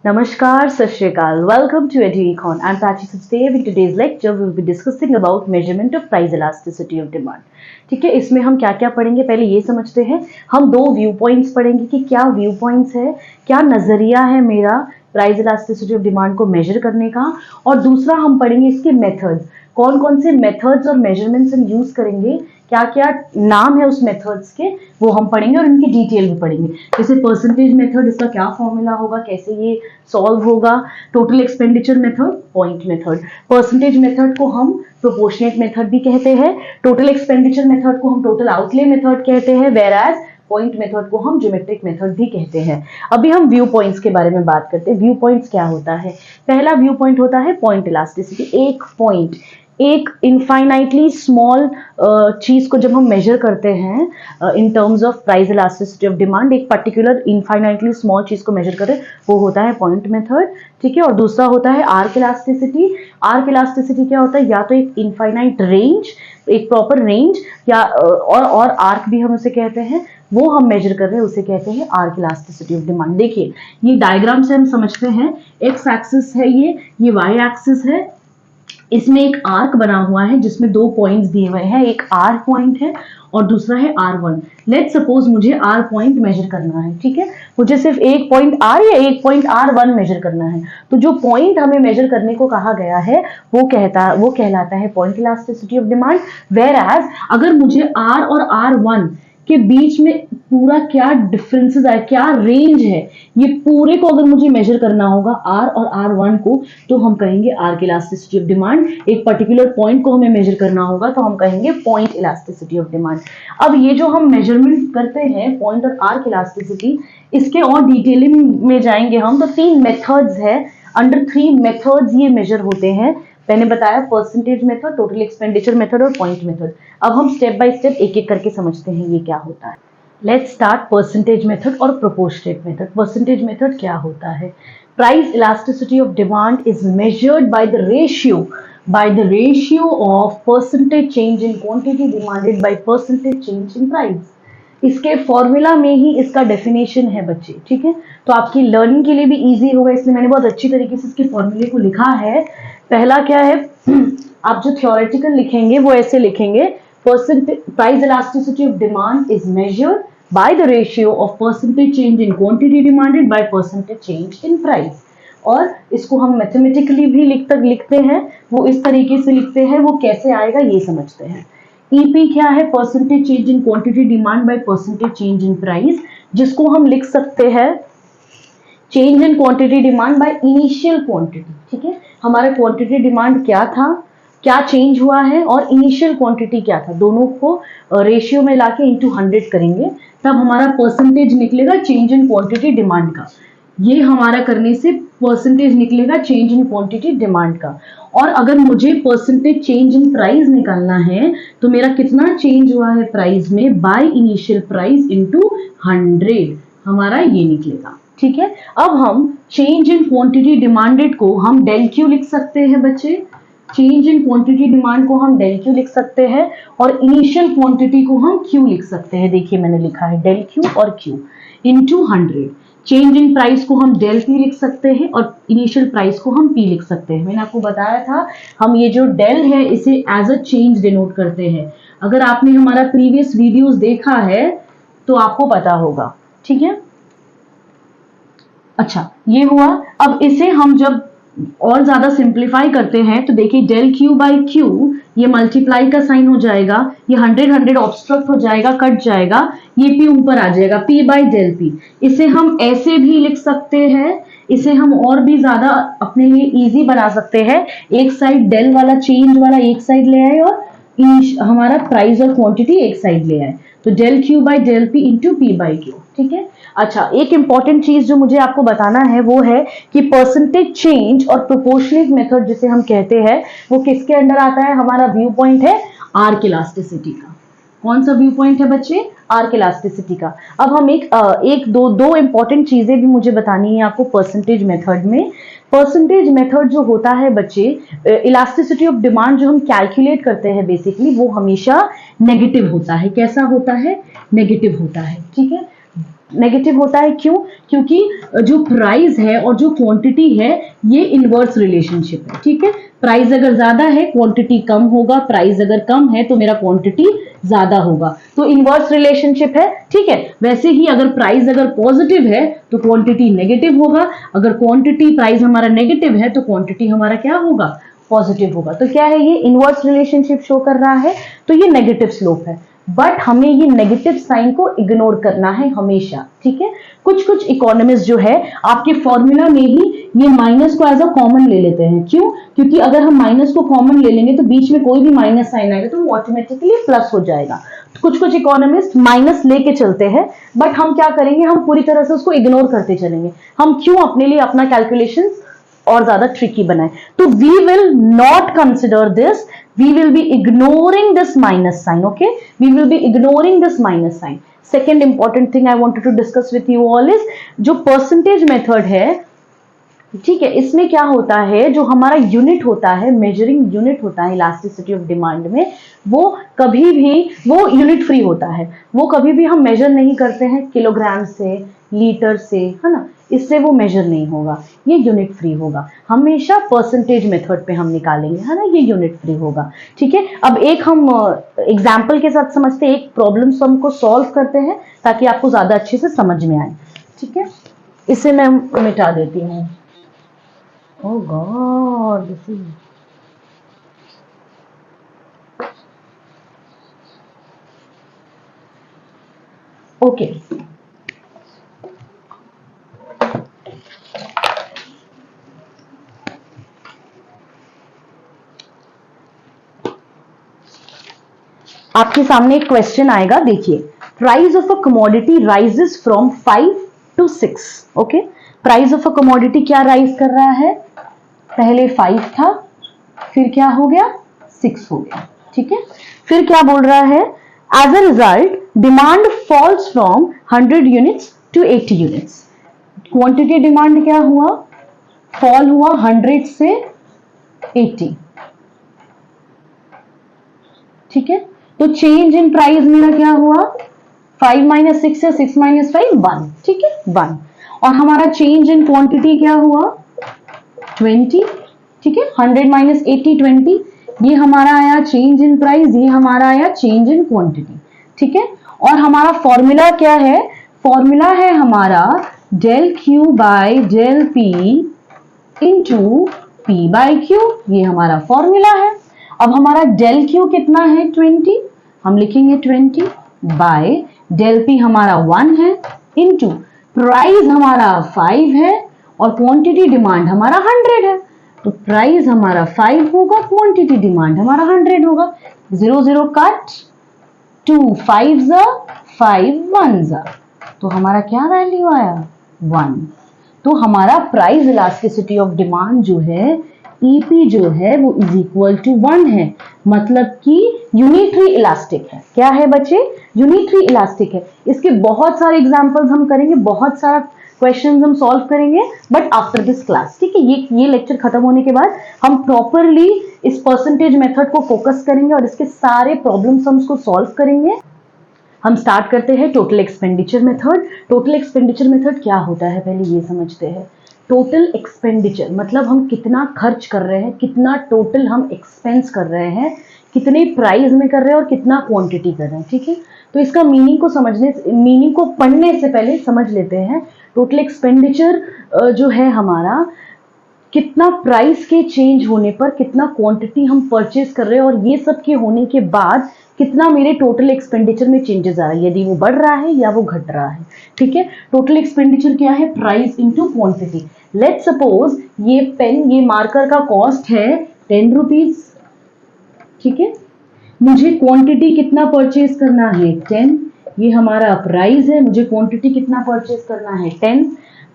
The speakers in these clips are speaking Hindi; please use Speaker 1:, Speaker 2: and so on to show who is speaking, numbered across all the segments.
Speaker 1: Namaskar, Sat Shri Akal. Welcome to EduEcon. I'm Prachi Suchdev. In today's lecture, we will be discussing about measurement of price elasticity of demand. ठीक है, इसमें हम क्या क्या पढ़ेंगे पहले ये समझते हैं। हम दो व्यू पॉइंट्स पढ़ेंगे कि क्या व्यू पॉइंट्स है, क्या नजरिया है मेरा प्राइस इलास्टिसिटी ऑफ डिमांड को मेजर करने का, और दूसरा हम पढ़ेंगे इसके मेथड्स, कौन कौन से मेथड्स और मेजरमेंट्स हम यूज करेंगे, क्या क्या नाम है उस मेथड्स के वो हम पढ़ेंगे और इनकी डिटेल भी पढ़ेंगे। जैसे परसेंटेज मेथड, इसका क्या फॉर्मूला होगा, कैसे ये सॉल्व होगा, total expenditure method, point method. Percentage method को हम प्रोपोर्शनेट मेथड भी कहते हैं, टोटल एक्सपेंडिचर मेथड को हम टोटल आउटले मेथड कहते हैं, वेयर एज पॉइंट मेथड को हम ज्योमेट्रिक मेथड भी कहते हैं। अभी हम व्यू पॉइंट्स के बारे में बात करते हैं। व्यू पॉइंट्स क्या होता है? पहला व्यू पॉइंट होता है पॉइंट इलास्टिसिटी। एक पॉइंट, एक इनफाइनाइटली स्मॉल चीज को जब हम मेजर करते हैं in terms of price elasticity of demand, एक पर्टिकुलर इनफाइनाइटली स्मॉल चीज को मेजर करें, वो होता है पॉइंट मेथड। ठीक है, और दूसरा होता है आर्क इलास्टिसिटी। आर्क इलास्टिसिटी क्या होता है? या तो एक इनफाइनाइट रेंज, एक प्रॉपर रेंज, या और आर्क भी हम उसे कहते हैं, वो हम मेजर कर रहे हैं, उसे कहते हैं आर्क इलास्टिसिटी ऑफ डिमांड। देखिए ये डायग्राम से हम समझते हैं, एक्स एक्सिस है, ये वाई एक्सिस है, इसमें एक आर्क बना हुआ है जिसमें दो पॉइंट्स दिए हुए हैं, एक आर पॉइंट है और दूसरा है R1। लेट्स सपोज मुझे आर पॉइंट मेजर करना है। ठीक है, मुझे सिर्फ एक पॉइंट आर या एक पॉइंट R1 मेजर करना है। तो जो पॉइंट हमें मेजर करने को कहा गया है वो कहलाता है point elasticity of demand. Where as अगर मुझे आर और R1 के बीच में पूरा क्या डिफरेंसेस है, क्या रेंज है, ये पूरे को अगर मुझे मेजर करना होगा R और R1 को, तो हम कहेंगे आर्क इलास्टिसिटी ऑफ डिमांड। एक पर्टिकुलर पॉइंट को हमें मेजर करना होगा तो हम कहेंगे पॉइंट इलास्टिसिटी ऑफ डिमांड। अब ये जो हम मेजरमेंट करते हैं पॉइंट और आर्क इलास्टिसिटी, इसके और डिटेलिंग में जाएंगे हम तो 3 मेथड्स है, अंडर 3 मेथड्स ये मेजर होते हैं। मैंने बताया percentage method, total expenditure method और पॉइंट मेथड। अब हम स्टेप बाय स्टेप एक एक करके समझते हैं ये क्या होता है। लेट्स स्टार्ट परसेंटेज मेथड और प्रोपोर्शनेट मेथड। परसेंटेज मेथड क्या होता है? Price elasticity of demand is measured by the ratio of percentage change in quantity demanded by percentage change in price. इसके फॉर्मूला में ही इसका डेफिनेशन है बच्चे। ठीक है, तो आपकी लर्निंग के लिए भी इजी होगा, इसलिए मैंने बहुत अच्छी तरीके से इसके फॉर्मूले को लिखा है। पहला क्या है, आप जो थियोरेटिकल लिखेंगे वो ऐसे लिखेंगे, price elasticity of demand is measured by the ratio of percentage change in quantity demanded by percentage change in price. और इसको हम मैथमेटिकली भी लिखते हैं, वो इस तरीके से लिखते हैं, वो कैसे आएगा ये समझते हैं। ईपी क्या है? Percentage change in quantity demand by percentage change in price, जिसको हम लिख सकते हैं change in quantity demand by initial quantity. ठीक है, हमारा क्वांटिटी डिमांड क्या था, क्या चेंज हुआ है, और इनिशियल क्वांटिटी क्या था, दोनों को रेशियो में लाके इंटू 100 करेंगे, तब हमारा परसेंटेज निकलेगा चेंज इन क्वांटिटी डिमांड का। ये हमारा करने से परसेंटेज निकलेगा चेंज इन क्वांटिटी डिमांड का। और अगर मुझे परसेंटेज चेंज इन प्राइस निकालना है तो मेरा कितना चेंज हुआ है प्राइस में, बाय इनिशियल प्राइस इंटू 100, हमारा ये निकलेगा। ठीक है, अब हम चेंज इन क्वांटिटी डिमांडेड को हम डेल क्यू लिख सकते हैं बच्चे, चेंज इन क्वांटिटी डिमांड को हम डेल क्यू लिख सकते हैं और इनिशियल क्वांटिटी को हम क्यू लिख सकते हैं। देखिए मैंने लिखा है डेल क्यू और Q into 100। Change in price को हम डेल पी लिख सकते हैं और इनिशियल प्राइस को हम पी लिख सकते हैं। मैंने आपको बताया था हम ये जो डेल है इसे एज अ चेंज डिनोट करते हैं। अगर आपने हमारा प्रीवियस वीडियोस देखा है तो आपको पता होगा। ठीक है, अच्छा ये हुआ। अब इसे हम जब और ज्यादा सिंप्लीफाई करते हैं तो देखिए डेल क्यू बाई क्यू, ये मल्टीप्लाई का साइन हो जाएगा, ये 100 ऑब्स्ट्रक्ट हो जाएगा, कट जाएगा, ये पी ऊपर आ जाएगा, पी बाई डेल पी। इसे हम ऐसे भी लिख सकते हैं, इसे हम और भी ज्यादा अपने लिए इजी बना सकते हैं। एक साइड डेल वाला चेंज वाला एक साइड ले आए और हमारा प्राइस और क्वांटिटी एक साइड ले आए, तो del Q by del P into P by Q. ठीक है, अच्छा एक इंपॉर्टेंट चीज जो मुझे आपको बताना है वो है कि परसेंटेज चेंज और प्रोपोर्शनेट मेथड जिसे हम कहते हैं वो किसके अंडर आता है? हमारा व्यू पॉइंट है आर्क इलास्टिसिटी का। कौन सा व्यू पॉइंट है बच्चे? आर्क इलास्टिसिटी का। अब हम दो इंपॉर्टेंट चीजें भी मुझे बतानी है आपको परसेंटेज मेथड में। परसेंटेज मेथड जो होता है बच्चे, इलास्टिसिटी ऑफ डिमांड जो हम कैलकुलेट करते हैं बेसिकली वो हमेशा नेगेटिव होता है। कैसा होता है? नेगेटिव होता है। ठीक है, नेगेटिव होता है क्यों? क्योंकि जो प्राइस है और जो क्वांटिटी है ये इनवर्स रिलेशनशिप है, ठीक है। प्राइस अगर ज्यादा है क्वांटिटी कम होगा, प्राइस अगर कम है तो मेरा क्वांटिटी ज्यादा होगा, तो इनवर्स रिलेशनशिप है, ठीक है। वैसे ही अगर प्राइस अगर पॉजिटिव है तो क्वांटिटी नेगेटिव होगा, अगर क्वांटिटी प्राइस हमारा नेगेटिव है तो क्वांटिटी हमारा क्या होगा? पॉजिटिव होगा। तो क्या है ये? इनवर्स रिलेशनशिप शो कर रहा है, तो ये नेगेटिव स्लोप है। बट हमें ये नेगेटिव साइन को इग्नोर करना है हमेशा, ठीक है। कुछ कुछ इकोनॉमिस्ट जो है आपके फॉर्मूला में ही ये माइनस को एज अ कॉमन ले लेते हैं। क्यों? क्योंकि अगर हम माइनस को कॉमन ले लेंगे तो बीच में कोई भी माइनस साइन आएगा तो वो ऑटोमेटिकली प्लस हो जाएगा। तो कुछ कुछ इकोनॉमिस्ट माइनस लेके चलते हैं, बट हम क्या करेंगे? हम पूरी तरह से उसको इग्नोर करते चलेंगे। हम क्यों अपने लिए अपना कैलकुलेशन और ज्यादा ट्रिकी बनाए? तो we will not consider this, we will be ignoring this minus sign, okay? We will be ignoring this minus sign. Second important thing I wanted to discuss with you all is जो percentage method है, ठीक है, इसमें क्या होता है? जो हमारा यूनिट होता है, मेजरिंग यूनिट होता है इलास्टिसिटी ऑफ डिमांड में, वो कभी भी वो यूनिट फ्री होता है। वो कभी भी हम मेजर नहीं करते हैं किलोग्राम से, लीटर से, है ना, इससे वो मेजर नहीं होगा, ये यूनिट फ्री होगा। हमेशा परसेंटेज मेथड पे हम निकालेंगे, है ना, ये यूनिट फ्री होगा, ठीक है। अब एक हम एग्जाम्पल के साथ समझते हैं, एक प्रॉब्लम सम को सॉल्व करते हैं ताकि आपको ज्यादा अच्छे से समझ में आए, ठीक है। इसे मैं मिटा देती हूँ। Oh God, this is okay. आपके सामने एक क्वेश्चन आएगा, देखिए। Price of a commodity rises from 5 to 6, okay. Price of a commodity क्या राइज कर रहा है? पहले 5 था, फिर क्या हो गया? 6 हो गया, ठीक है। फिर क्या बोल रहा है? As a result demand falls from 100 units to 80 units. Quantity demand क्या हुआ? फॉल हुआ 100 से 80, ठीक है। तो चेंज इन प्राइस मेरा क्या हुआ? 5 minus 6 है, 6 minus 5 1, ठीक है, 1। और हमारा चेंज इन क्वांटिटी क्या हुआ? 20, ठीक है। 100 minus 80 20, ये हमारा आया चेंज इन प्राइस, ये हमारा आया चेंज इन क्वांटिटी, ठीक है। और हमारा फॉर्मूला क्या है? फॉर्मूला है हमारा del Q by del P into P by Q, ये हमारा फॉर्मूला है। अब हमारा डेल क्यू कितना है? 20, हम लिखेंगे 20 बाय डेल पी हमारा 1 है, इंटू प्राइस हमारा 5 है और क्वांटिटी डिमांड हमारा 100 है। तो प्राइस हमारा 5 होगा, क्वांटिटी डिमांड हमारा 100 होगा। 0 0 कट, 2 5 5 1, तो हमारा क्या वैल्यू आया? 1। तो हमारा प्राइस इलास्टिसिटी ऑफ डिमांड जो है, ईपी जो है, वो इज इक्वल टू 1 है, मतलब कि यूनिटरी इलास्टिक है। क्या है बच्चे? यूनिटरी इलास्टिक है। इसके बहुत सारे एग्जांपल्स हम करेंगे, बहुत सारा क्वेश्चंस हम सॉल्व करेंगे, बट आफ्टर दिस क्लास, ठीक है। ये लेक्चर खत्म होने के बाद हम प्रॉपरली इस परसेंटेज मेथड को फोकस करेंगे और इसके सारे प्रॉब्लम सम्स को सॉल्व करेंगे। हम स्टार्ट करते हैं total expenditure method. Total expenditure method क्या होता है पहले ये समझते हैं। टोटल एक्सपेंडिचर मतलब हम कितना खर्च कर रहे हैं, कितना टोटल हम एक्सपेंस कर रहे हैं, कितने प्राइस में कर रहे हैं और कितना क्वांटिटी कर रहे हैं, ठीक है। तो इसका मीनिंग को पढ़ने से पहले समझ लेते हैं। टोटल एक्सपेंडिचर जो है हमारा, कितना प्राइस के चेंज होने पर कितना क्वांटिटी हम परचेज कर रहे हैं और ये सब के होने के बाद कितना मेरे टोटल एक्सपेंडिचर में चेंजेस आ रहा है, यदि वो बढ़ रहा है या वो घट रहा है, ठीक है। टोटल एक्सपेंडिचर क्या है? Price into quantity. Let's suppose ये पेन, ये मार्कर का कॉस्ट है 10 रुपीज, ठीक है। मुझे क्वांटिटी कितना परचेज करना है? 10। ये हमारा प्राइस है, मुझे क्वांटिटी कितना परचेज करना है? 10।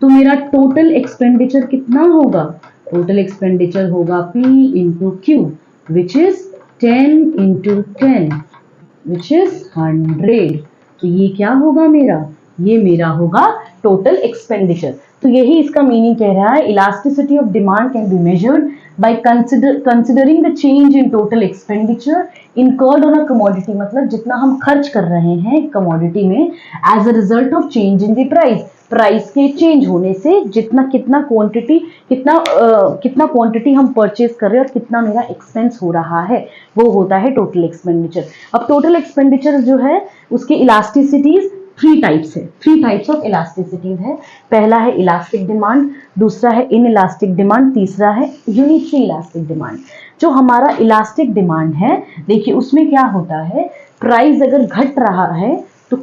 Speaker 1: तो मेरा टोटल एक्सपेंडिचर कितना होगा? टोटल एक्सपेंडिचर होगा P into Q, which is 10 into 10, which is 100। तो ये क्या होगा मेरा? ये मेरा होगा टोटल एक्सपेंडिचर। तो यही इसका मीनिंग कह रहा है, elasticity of demand can be measured by considering the change in total expenditure incurred on a commodity मतलब जितना हम खर्च कर रहे हैं कमोडिटी में as a result of change in the price के चेंज होने से कितना क्वांटिटी हम परचेज कर रहे हैं और कितना मेरा एक्सपेंस हो रहा है, वो होता है टोटल एक्सपेंडिचर। अब टोटल एक्सपेंडिचर जो है उसके इलास्टिसिटीज थ्री टाइप्स ऑफ इलास्टिसिटीज है। पहला है इलास्टिक डिमांड, दूसरा है इन इलास्टिक डिमांड, तीसरा है यूनिटरी इलास्टिक डिमांड। जो हमारा इलास्टिक डिमांड है देखिए उसमें क्या होता है, प्राइस अगर घट रहा है तो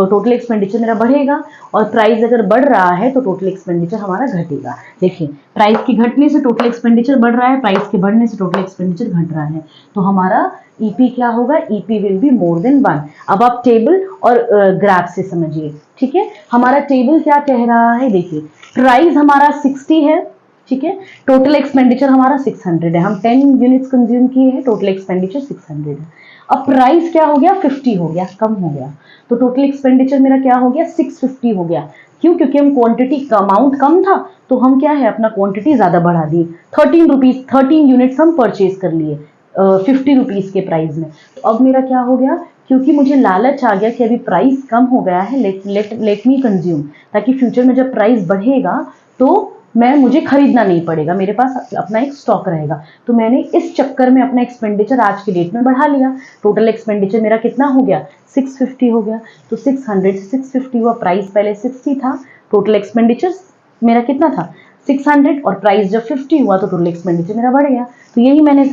Speaker 1: टोटल एक्सपेंडिचर मेरा बढ़ेगा, और प्राइस अगर बढ़ रहा है तो टोटल एक्सपेंडिचर हमारा घटेगा। देखिए प्राइस के घटने से टोटल एक्सपेंडिचर बढ़ रहा है, प्राइस के बढ़ने से टोटल एक्सपेंडिचर घट रहा है, तो हमारा ईपी क्या होगा, EP will be more than 1। अब आप टेबल और ग्राफ से समझिए, ठीक है। हमारा टेबल क्या कह रहा है, देखिए प्राइस हमारा 60 है, ठीक है, टोटल एक्सपेंडिचर हमारा 600 है, हम 10 यूनिट्स कंज्यूम किए हैं, टोटल एक्सपेंडिचर 600 है। अब प्राइस क्या हो गया, 50 हो गया, कम हो गया, तो टोटल एक्सपेंडिचर मेरा क्या हो गया, 650 हो गया। क्यों, क्योंकि हम क्वांटिटी का अमाउंट कम था तो हम क्या है अपना क्वांटिटी ज्यादा बढ़ा दी, 13 यूनिट्स हम परचेज कर लिए 50 रुपीज के प्राइस में। तो अब मेरा क्या हो गया, क्योंकि मुझे लालच आ गया कि अभी प्राइस कम हो गया है, लेट मी कंज्यूम, ताकि फ्यूचर में जब प्राइस बढ़ेगा तो मुझे खरीदना नहीं पड़ेगा, मेरे पास अपना एक स्टॉक रहेगा। तो मैंने इस चक्कर में अपना एक्सपेंडिचर आज की डेट में बढ़ा लिया। टोटल एक्सपेंडिचर मेरा कितना हो गया, 650 हो गया। तो 600 से 650 हुआ, प्राइस पहले 60 था, टोटल एक्सपेंडिचर मेरा कितना था 600, और प्राइस जब 50 हुआ तो टोटल एक्सपेंडिचर मेरा बढ़ गया। तो यही हमने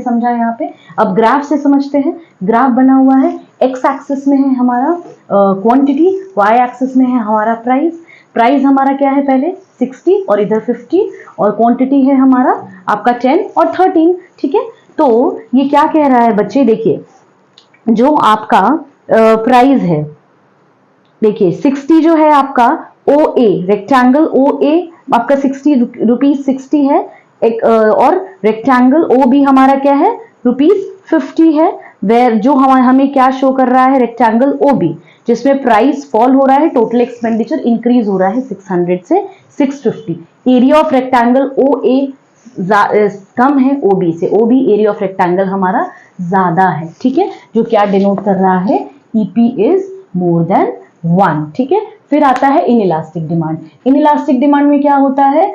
Speaker 1: समझा यहाँ पे। अब ग्राफ से समझते हैं। ग्राफ बना हुआ है, एक्स एक्सिस में है हमारा क्वांटिटी, वाई एक्सिस में है हमारा प्राइस। प्राइस हमारा क्या है, पहले 60 और इधर 50, और क्वांटिटी है हमारा आपका 10 और 13, ठीक है। तो ये क्या कह रहा है बच्चे, देखिए जो आपका प्राइस है, देखिए 60 जो है आपका ओ ए, रेक्टेंगल ओ ए आपका 60 रुपीज 60 है, एक और रेक्टेंगल ओ बी हमारा क्या है, ₹50 है। वेर जो हमें क्या शो कर रहा है, रेक्टेंगल ओ बी, जिसमें प्राइस फॉल हो रहा है, टोटल एक्सपेंडिचर इंक्रीज हो रहा है 600 से 650। Area of rectangle O A कम है ओ बी से, O B area of rectangle हमारा ज्यादा है, ठीक है, जो क्या डिनोट कर रहा है, ईपी इज मोर देन 1, ठीक है। फिर आता है in elastic demand. In elastic demand में क्या होता है,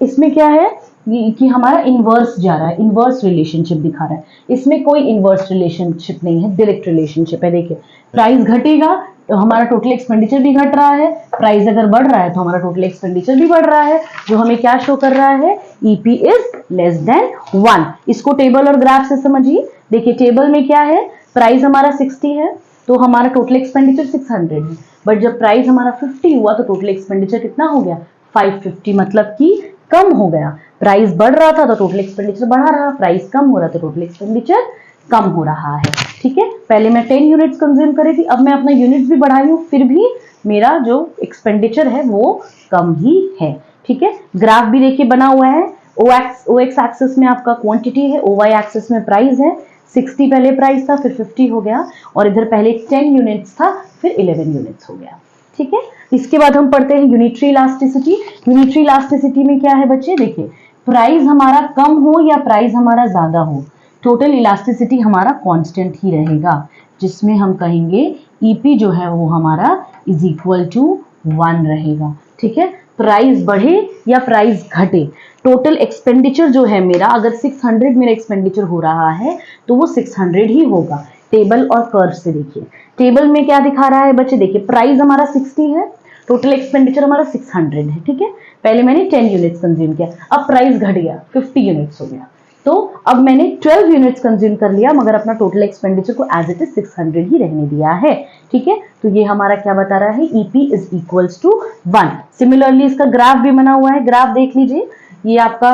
Speaker 1: इसमें क्या है कि हमारा इनवर्स जा रहा है, इनवर्स रिलेशनशिप दिखा रहा है। इसमें कोई इनवर्स रिलेशनशिप नहीं है, डायरेक्ट रिलेशनशिप है। देखिए प्राइस घटेगा तो हमारा टोटल एक्सपेंडिचर भी घट रहा है, प्राइस अगर बढ़ रहा है तो हमारा टोटल एक्सपेंडिचर भी बढ़ रहा है, जो हमें क्या शो कर रहा है, ईपी इज लेस देन 1। इसको टेबल और ग्राफ से समझिए। देखिए टेबल में क्या है, प्राइस हमारा 60 है तो हमारा टोटल एक्सपेंडिचर 600 है, बट जब प्राइस हमारा 50 हुआ तो टोटल एक्सपेंडिचर कितना हो गया, 550, मतलब कि कम हो गया। प्राइस बढ़ रहा था तो टोटल एक्सपेंडिचर बढ़ा रहा, प्राइस कम हो रहा तो टोटल एक्सपेंडिचर कम हो रहा है, ठीक है। पहले मैं 10 यूनिट्स कंज्यूम करी थी, अब मैं अपना यूनिट्स भी बढ़ाई हूँ, फिर भी मेरा जो एक्सपेंडिचर है वो कम ही है, ठीक है। ग्राफ भी देखिए बना हुआ है, ओ एक्स एक्सिस में आपका क्वांटिटी है, ओ वाई एक्सिस में प्राइस है। 60 पहले प्राइस था, फिर 50 हो गया, और इधर पहले 10 यूनिट्स था, फिर 11 यूनिट्स हो गया, ठीक है। इसके बाद हम पढ़ते हैं यूनिटरी इलास्टिसिटी। यूनिटरी इलास्टिसिटी में क्या है बच्चे, देखिए प्राइस हमारा कम हो या प्राइस हमारा ज्यादा हो, टोटल इलास्टिसिटी हमारा कांस्टेंट ही रहेगा, जिसमें हम कहेंगे ईपी जो है वो हमारा इज इक्वल टू 1 रहेगा, ठीक है। प्राइस बढ़े या प्राइस घटे, टोटल एक्सपेंडिचर जो है मेरा, अगर 600 मेरा एक्सपेंडिचर हो रहा है तो वो 600 ही होगा। टेबल और कर्व से देखिए, टेबल में क्या दिखा रहा है बच्चे, देखिए प्राइस हमारा 60 है, टोटल एक्सपेंडिचर हमारा 600 है, ठीक है। पहले मैंने 10 यूनिट्स कंज्यूम किया, अब प्राइस घट गया, 50 यूनिट्स हो गया, तो अब मैंने 12 यूनिट्स कंज्यूम कर लिया, मगर अपना टोटल एक्सपेंडिचर को एज इट इज 600 ही रहने दिया है, ठीक है। तो ये हमारा क्या बता रहा है, EP is equals to 1। Similarly इसका ग्राफ भी बना हुआ है, ग्राफ देख लीजिए, ये आपका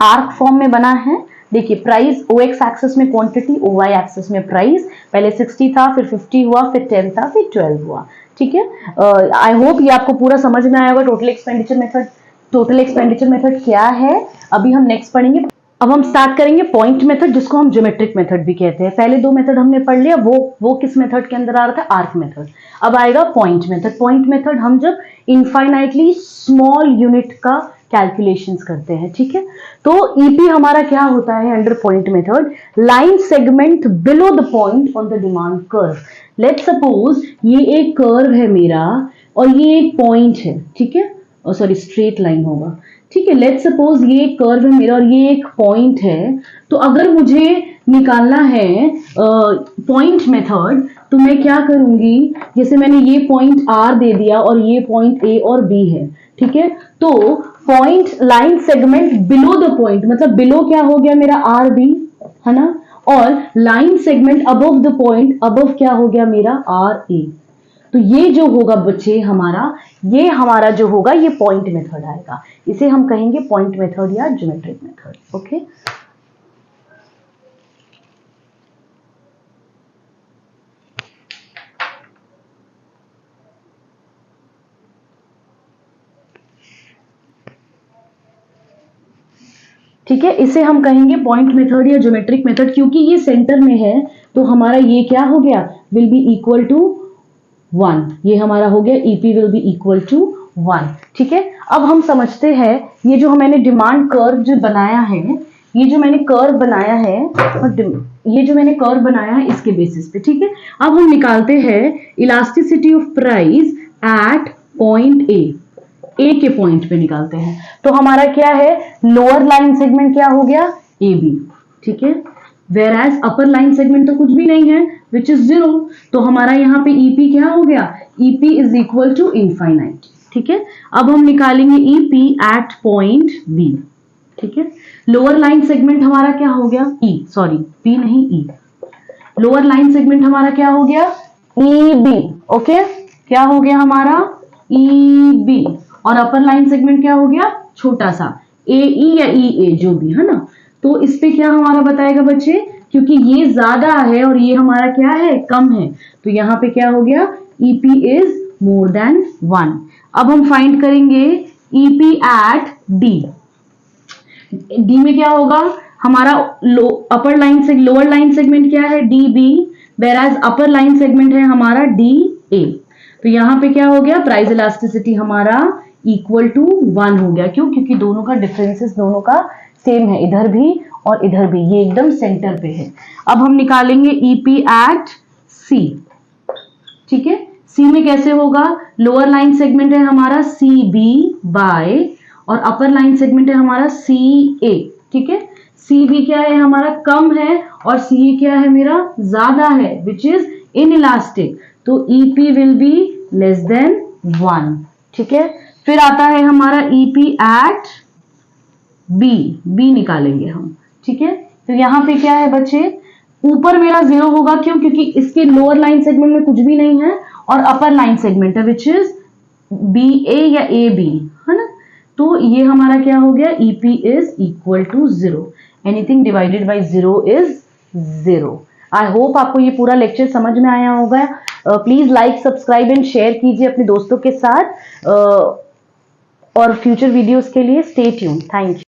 Speaker 1: आर्क फॉर्म में बना है। देखिए प्राइस ओ एक्स एक्सिस में क्वांटिटी, ओ वाई एक्सिस में प्राइस, पहले 60 था, फिर 50 हुआ, फिर 10 था, फिर 12 हुआ, ठीक है। आई होप ये आपको पूरा समझ में आया होगा total expenditure method. Total expenditure method क्या है अभी हम नेक्स्ट पढ़ेंगे। अब हम स्टार्ट करेंगे पॉइंट मेथड, जिसको हम ज्योमेट्रिक मेथड भी कहते हैं। पहले दो मेथड हमने पढ़ लिया, वो किस मेथड के अंदर आ रहा था, आर्क मेथड। अब आएगा पॉइंट मेथड। पॉइंट मेथड हम जब इनफाइनाइटली स्मॉल यूनिट का कैलकुलेशंस करते हैं, ठीक है। तो ईपी हमारा क्या होता है under point method, line segment below the point on the demand curve. Let's suppose ये एक कर्व है मेरा और ये एक पॉइंट है, ठीक है, सॉरी स्ट्रेट लाइन होगा, ठीक है। लेट्स सपोज ये एक कर्व है मेरा और ये एक पॉइंट है। तो अगर मुझे निकालना है पॉइंट मेथड, तो मैं क्या करूंगी, जैसे मैंने ये पॉइंट आर दे दिया और ये पॉइंट ए और बी है, ठीक है। तो point line segment below the point, मतलब बिलो क्या हो गया मेरा आर बी, है ना, और line segment above the point, above क्या हो गया मेरा आर ए। तो ये जो होगा बच्चे हमारा, ये हमारा जो होगा ये पॉइंट मेथड आएगा। इसे हम कहेंगे पॉइंट मेथड या ज्योमेट्रिक मेथड, ओके। ठीक है, इसे हम कहेंगे पॉइंट मेथड या ज्योमेट्रिक मेथड, क्योंकि ये सेंटर में है तो हमारा ये क्या हो गया, विल बी इक्वल टू 1। ये हमारा हो गया EP will be equal to 1, ठीक है। अब हम समझते हैं ये जो मैंने डिमांड कर्व जो बनाया है, ये जो मैंने कर्व बनाया है और ये जो मैंने कर्व बनाया है इसके बेसिस पे, ठीक है। अब हम निकालते हैं elasticity of price at point A के पॉइंट पे निकालते हैं। तो हमारा क्या है, लोअर लाइन सेगमेंट क्या हो गया, ए बी, ठीक है। Where as upper line segment तो कुछ भी नहीं है विच इज 0। तो हमारा यहाँ पे ईपी क्या हो गया, EP is equal to infinite, ठीक है। अब हम निकालेंगे ईपी एट पॉइंट बी, ठीक है। लोअर लाइन सेगमेंट हमारा क्या हो गया, ई, सॉरी पी नहीं ई, लोअर लाइन सेगमेंट हमारा क्या हो गया, ई बी, ओके। क्या हो गया हमारा ई बी, और अपर लाइन सेगमेंट क्या हो गया, छोटा सा ए ई या ई ए जो भी है ना। तो इस पे क्या हमारा बताएगा बच्चे, क्योंकि ये ज्यादा है और ये हमारा क्या है, कम है, तो यहाँ पे क्या हो गया, ईपी इज मोर देन 1। अब हम फाइंड करेंगे ईपी एट डी। डी में क्या होगा हमारा, अपर लाइन से लोअर लाइन सेगमेंट क्या है, डी बी, वेराज अपर लाइन सेगमेंट है हमारा डी ए। तो यहाँ पे क्या हो गया, प्राइस इलास्टिसिटी हमारा इक्वल टू 1 हो गया। क्यों, क्योंकि दोनों का डिफरेंसेस दोनों का सेम है, इधर भी और इधर भी, ये एकदम सेंटर पे है। अब हम निकालेंगे ईपी एट सी, ठीक है। सी में कैसे होगा, लोअर लाइन सेगमेंट है हमारा सी बी बाय, और अपर लाइन सेगमेंट है हमारा सी ए, ठीक है। सी बी क्या है हमारा, कम है, और सी ए क्या है मेरा, ज्यादा है, विच इज इन इलास्टिक। तो EP will be less than 1, ठीक है। फिर आता है हमारा ईपी एट बी, बी निकालेंगे हम, ठीक है। तो यहाँ पे क्या है बच्चे, ऊपर मेरा 0 होगा, क्यों, क्योंकि इसके लोअर लाइन सेगमेंट में कुछ भी नहीं है और अपर लाइन सेगमेंट है विच इज बी ए या ए बी, है ना। तो ये हमारा क्या हो गया, EP is equal to 0। Anything divided by 0 is 0। I hope आपको ये पूरा लेक्चर समझ में आया होगा। Please like, subscribe and share कीजिए अपने दोस्तों के साथ, और फ्यूचर वीडियोस के लिए स्टे ट्यून। Thank you.